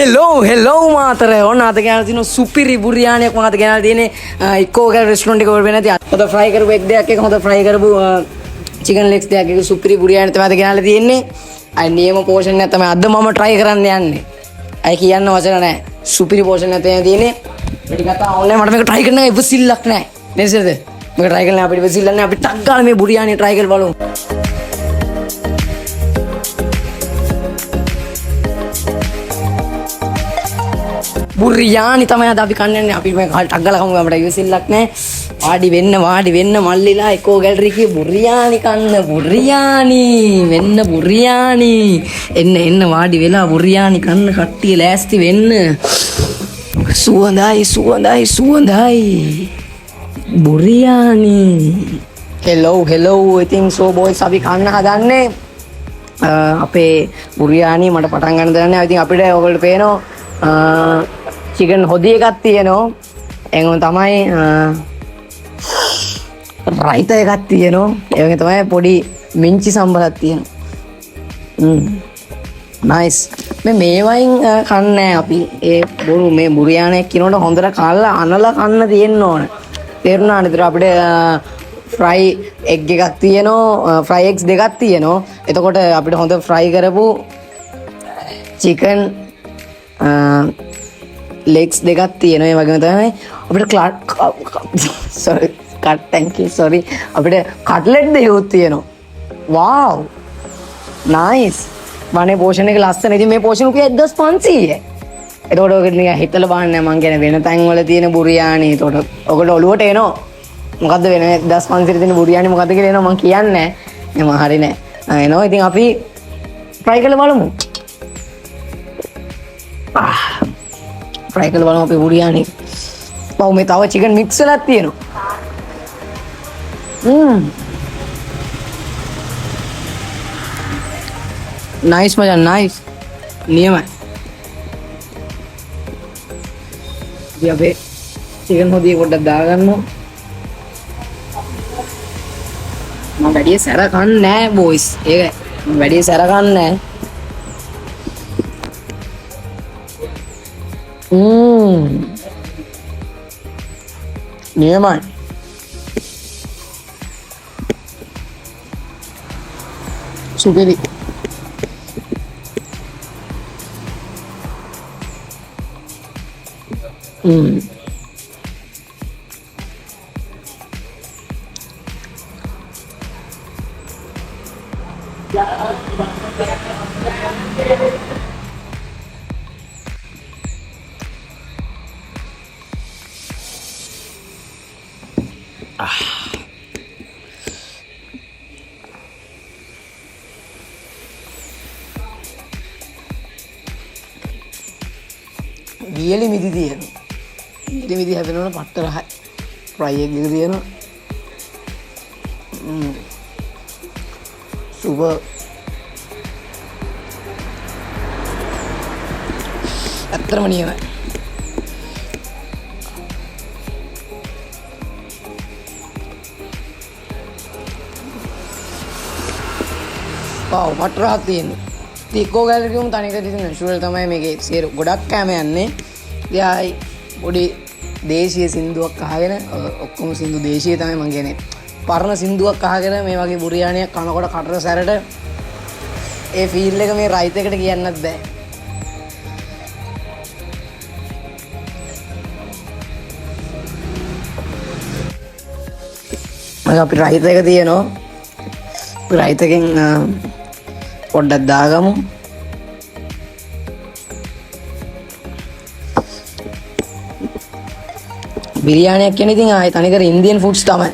hello Matara ඔන්න අද ගෙනල්ලා තියෙන සුපිරි බුරියානියක් මම අද ගෙනල්ලා තියෙන්නේ Eco Gallery රෙස්ටොරන්ට් එකේ වෙන්නේ නැති හොඳ ෆ්‍රයි කරපු එක් දෙයක් එක හොඳ ෆ්‍රයි කරපු චිකන් ලෙග්ස් දෙයක් එක සුපිරි බුරියානි තමයි අද ගෙනල්ලා තියෙන්නේ අය නියම පෝෂන් එක තමයි අද මම try කරන්න යන්නේ අය කියන්න වචන නැහැ සුපිරි පෝෂන් එක තමයි තියෙන්නේ ටිකක් ඕනේ මට මේක try කරන්න ඉවසිල්ලක් නැහැ නේද මේක try කරන්න අපිට ඉවසිල්ලක් නැහැ අපි ටක් ගාලා මේ බුරියානි try කරලා බලමු බුරියානි තමයි අද අපි කන්න යන්නේ අපි මේ ටක් ගාලා කමු අපිට ඉවසිල්ලක් නැහැ වාඩි වෙන්න මල්ලිලා Eco Gallery කේ බුරියානි කන්න බුරියානි වෙන්න බුරියානි එන්න වාඩි වෙලා බුරියානි කන්න කට්ටිය ලෑස්ති වෙන්න සුවඳයි බුරියානි hello ඉතින් so boys අපි කන්න හදන්නේ අපේ බුරියානි මට පටන් ගන්න දන්නේ ඉතින් අපිට ඔයගොල්ලෝ පේනවා chicken hodi එකක් තියෙනවා එංගොම තමයි Raita එකක් තියෙනවා ඒ වගේ තමයි පොඩි Minchi Sambolක් තියෙනවා nice මේ වයින් කන්නේ අපි ඒ බොරු මේ බුරියානියක් කිනකොට හොඳට කල්ලා අනලා කන්න තියෙන්න ඕන තේරුණා නේද අපිට fry egg එකක් තියෙනවා fry eggs දෙකක් තියෙනවා එතකොට අපිට හොඳ fry කරපු chicken legs දෙකක් තියෙනවා ඒ වගේම තමයි අපිට අපිට cutlet දෙකක් තියෙනවා wow nice වනේ පෝෂන් එක ලස්සන ඉතින් මේ පෝෂන් උකේ 1500 එතකොට ඔක නිකන් හිතලා බලන්න මම කියන්නේ වෙන තැන් වල තියෙන බුරියානි එතකොට ඔකට ඔලුවට එනවා මොකද්ද වෙන 1500 තියෙන බුරියානි මොකද්ද කියලා එනවා මම කියන්නේ නැහැ මම හරි නෑ එනවා ඉතින් අපි try කරලා බලමු fry කරලා බලමු අපේ බුරියානි. පව් මේ තව chicken mix වෙලක් තියෙනවා. nice මචං nice. නියමයි. ඉතින් අපේ chicken හොදිය පොඩ්ඩක් දාගන්නවා. මම වැඩි සැර කන්නේ නැහැ boys. ඒක මම වැඩි සැර කන්නේ නැහැ. නියමයි සුපිරි වියලි මිදි තියෙනවා. වියලි මිදි හැදෙනවනේ පට්ට රහයි. ෆ්‍රයි එක තියෙනවා. සුපර්. අත්‍තරම නියමයි. පට්ට රහක් තියෙනවා. Eco Gallery එකම තනිකර තියෙන natural තමයි මේකේ සියලු ගොඩක් කැම යන්නේ. ඉතින් පොඩි දේශීය සින්දුවක් අහගෙන ඔක්කොම සින්දු දේශීය තමයි මම කියන්නේ. පරණ සින්දුවක් අහගෙන මේ වගේ බුරියානියක් කනකොට කටර සැරට ඒ ෆීල් එක මේ රයිත එකට කියන්නත් බෑ. අපි රයිත එක තියෙනවා. රයිත එකෙන් පොඩ්ඩක් දාගමු බිරියානියක් කියන්නේ ඉතින් ආයේ තනිකර ඉන්දියන් ෆුඩ්ස් තමයි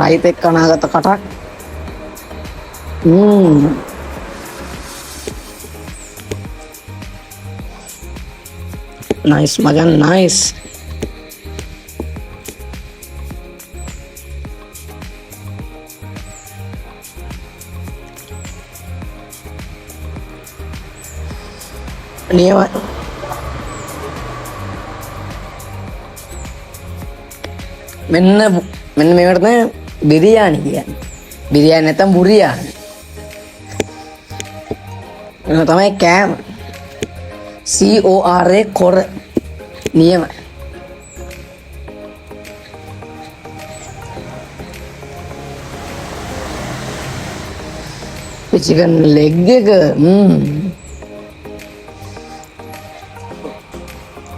රයිත එක්ක කනාගත කටක් nice මචං nice නියමයි මෙන්න මේකට තමයි බිරියානි කියන්නේ. බිරියානි නැත්නම් බුරියානි. ඒක තමයි කෑම. CORA කොර නියමයි. chicken leg එක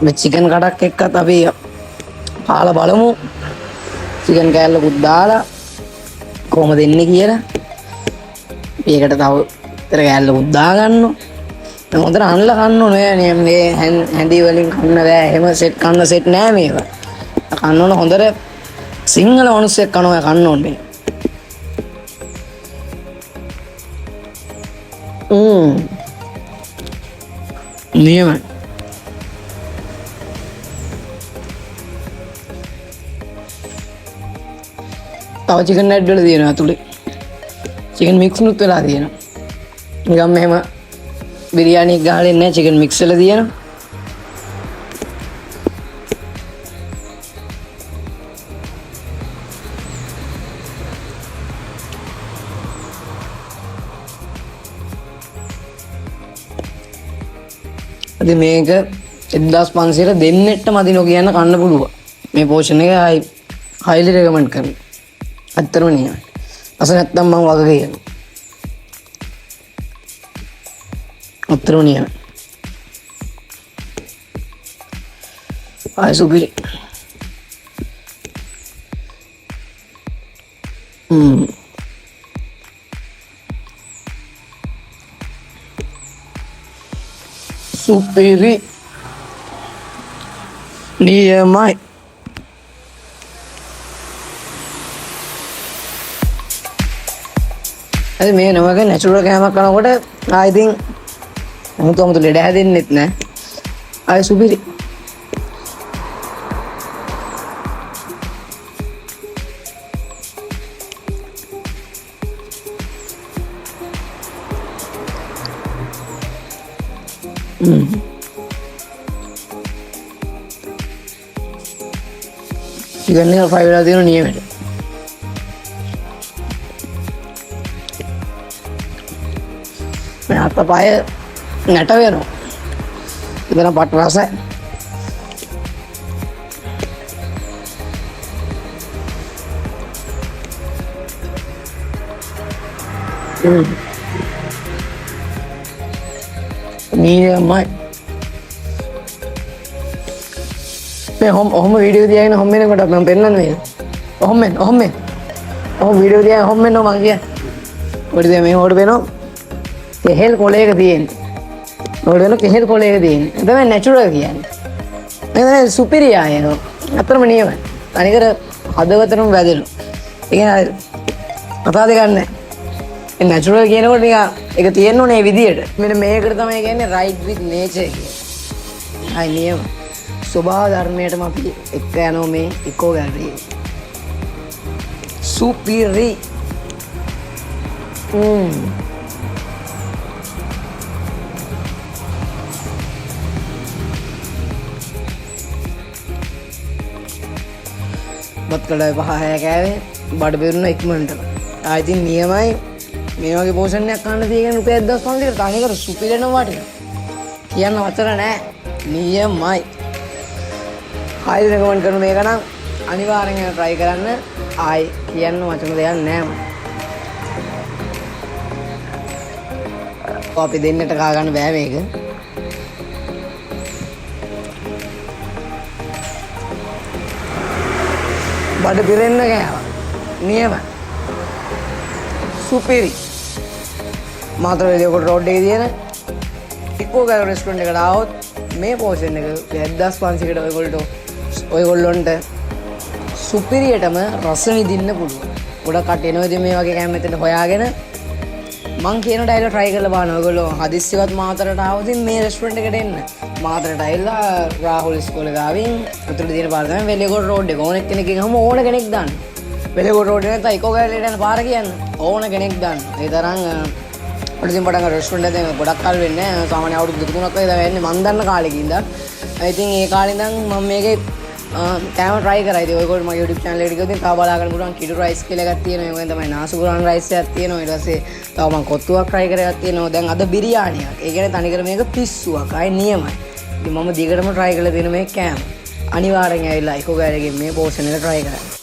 මේ chicken කඩක් එක්කත් අපි පාලා බලමු. chicken කෑල්ලකුත් දාලා කොහොමද දෙන්නේ කියලා. මේකට තව ඉතර කෑල්ලකුත් දාගන්නවා. දැන් හොඳට අනලා කන්න ඕනේ නේ. මේ හැඳි වලින් කන්න බෑ. එහෙම සෙට් කන්න සෙට් නෑ මේක. කන්න ඕන හොඳට සිංහල මිනිස්සෙක් කනවා කන්න ඕනේ. නියමයි. තව chicken head වල තියෙනවා අතුලේ. chicken mix නුත් වෙලා තියෙනවා. නිකම් මෙහෙම බිරියානි එක ගහලා ඉන්නේ chicken mix වල තියෙනවා. අද මේක 1500 දෙන්නෙට්ටම අදිනෝ කියන්න කන්න පුළුවන්. මේ පෝෂන් එක highly recommend කරනවා. අත්‍තරම නියමයි. අස නැත්තම් මම වග කියනවා. අත්‍තරම නියමයි. ආයි සුපිරි. සුපිරි නියමයි. අද මේ නමක නැචරල් කෑමක් කනකොට ආයි ඉතින් අමුතු ලෙඩ හැදෙන්නෙත් නෑ. ආයි සුපිරි. chicken එක fry වෙලා තියෙන නියමෙට. මේ අතපය නැට වෙනවා. ඉතන පට රසයි. නියමයි. මේ ඔහොම වීඩියෝ තියාගෙන හොම්මෙනකොට මම පෙන්නන්නේ මේක. ඔහොම වීඩියෝ තියාගෙන හොම්මෙන්නෝ මං කියන්නේ. ඔඩිද මේ හොඩ වෙනවා. කෙහෙල් කොලයක තියෙන්නේ. ඔඩ වෙන කෙහෙල් කොලයක තියෙන්නේ. ඒ තමයි නැචරල් කියන්නේ. මේ තමයි සුපිරියා යනවා. අතරම නියමයි. අනිකර හදවතටම වැදෙනවා. ඒ කියන්නේ කතා දෙකක් නැහැ. ඒ නැචරල් කියනකොට නිකන් ඒක තියෙන්න ඕනේ මේ විදියට. මෙන්න මේකට තමයි කියන්නේ right with nature කියන්නේ. හයි නියම. ස්වභාව ධර්මයටම අපි එක්ක යනවා මේ Eco Gallery. සුපිරි. බත් කඩාවේ 5-6 කෑවේ බඩ බෙරුණ ඉක්මනට. ආයි ඉතින් නියමයි මේ වගේ පෝෂන් එකක් ගන්න තියෙන රුපියල් 1500 කට තනිකර සුපිරෙන වටින. කියන්න වචන නැහැ. නියමයි. highly recommend කරන මේක නම් අනිවාර්යෙන් try කරන්න. ආයි කියන්න වචන දෙයක් නැහැ. අපි දෙන්නට කා ගන්න බෑ මේක. බඩ පිරෙන්න කෑවා. නියමයි. සුපිරි. මාතර වෙලෙගොඩ රෝඩ් එකේ තියෙන Eco Gallery restaurant එකට ආවොත් මේ පෝෂන් එක 1500කට ඔයගොල්ලොන්ට සුපිරියටම රස විඳින්න පුළුවන්. ගොඩක් කට්ටිය එනවා ඉතින් මේ වගේ කෑම මෙතන හොයාගෙන මං කියන ඩයලොග් try කරලා බලන්න. ඔයගොල්ලෝ හදිස්සියවත් මාතරට ආවොත් මේ රෙස්ටුරන්ට් එකට එන්න. මාතරට ඇවිල්ලා රාහුල් ඉස්කෝලේ ගාවින් උතුරට තියෙන පාර තමයි වෙලෙගොඩ රෝඩ් එක. ඕන කෙනෙක් ගිහම ඕන කෙනෙක් දාන්න. වෙලෙගොඩ රෝඩ් එක නැත්නම් Eco Gallery යන පාර කියන්න. ඕන කෙනෙක් දාන්න. ඒ තරම් ඔතනින් පටන් ගන්න රෙස්ටුරන්ට් එක දැන් ගොඩක් කල් වෙන්නේ නැහැ. සාමාන්‍ය අවුරුදු 2-3ක් වගේ තමයි වෙන්නේ මං දන්න කාලෙක ඉඳන්. ඉතින් ඒ කාලේ ඉඳන් මම මේකේ කෑම try කරා. ඉතින් ඔයගොල්ලෝ මගේ YouTube channel එකට ගියොත් තව බලා ගන්න පුළුවන්. කිඩු rice කියලා එකක් තියෙනවා. ඒකෙන් තමයි නාසුගුරාන් rice එකක් තියෙනවා. ඊට පස්සේ තව මම කොත්තුවක් try කරලා එකක් තියෙනවා. දැන් අද බිරියානියක්. ඒ කියන්නේ තනිකර මේක පිස්සුවක්. ආයි නියමයි. ඉතින් මම දිගටම try කරලා දෙන මේ කෑම. අනිවාර්යෙන් ඇවිල්ලා Eco Gallery එකේ මේ portion එක try කරන්න.